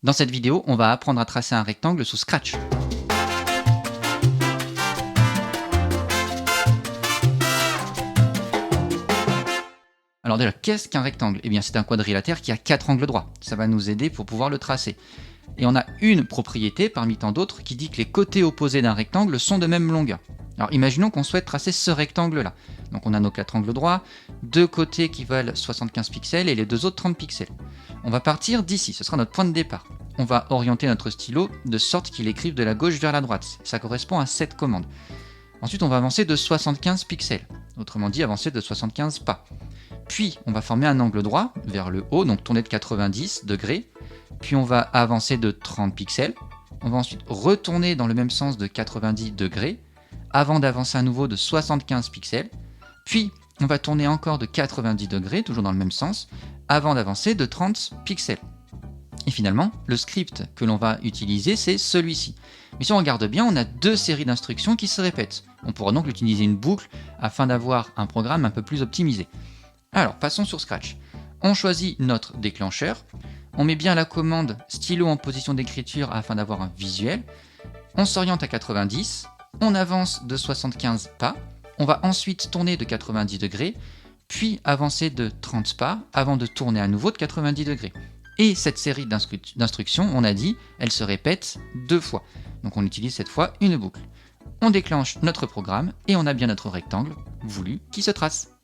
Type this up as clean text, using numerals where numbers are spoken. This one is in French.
Dans cette vidéo, on va apprendre à tracer un rectangle sous Scratch. Alors déjà, qu'est-ce qu'un rectangle? Eh bien, c'est un quadrilatère qui a 4 angles droits. Ça va nous aider pour pouvoir le tracer. Et on a une propriété parmi tant d'autres qui dit que les côtés opposés d'un rectangle sont de même longueur. Alors imaginons qu'on souhaite tracer ce rectangle-là. Donc on a nos 4 angles droits, deux côtés qui valent 75 pixels et les deux autres 30 pixels. On va partir d'ici, ce sera notre point de départ. On va orienter notre stylo de sorte qu'il écrive de la gauche vers la droite. Ça correspond à cette commande. Ensuite, on va avancer de 75 pixels. Autrement dit, avancer de 75 pas. Puis, on va former un angle droit vers le haut, donc tourner de 90 degrés. Puis, on va avancer de 30 pixels. On va ensuite retourner dans le même sens de 90 degrés, avant d'avancer à nouveau de 75 pixels. Puis, on va tourner encore de 90 degrés, toujours dans le même sens, avant d'avancer de 30 pixels. Et finalement, le script que l'on va utiliser, c'est celui-ci. Mais si on regarde bien, on a deux séries d'instructions qui se répètent. On pourra donc utiliser une boucle afin d'avoir un programme un peu plus optimisé. Alors, passons sur Scratch. On choisit notre déclencheur. On met bien la commande stylo en position d'écriture afin d'avoir un visuel. On s'oriente à 90. On avance de 75 pas. On va ensuite tourner de 90 degrés, puis avancer de 30 pas avant de tourner à nouveau de 90 degrés. Et cette série d'instructions, on a dit, elle se répète deux fois. Donc on utilise cette fois une boucle. On déclenche notre programme et on a bien notre rectangle voulu qui se trace.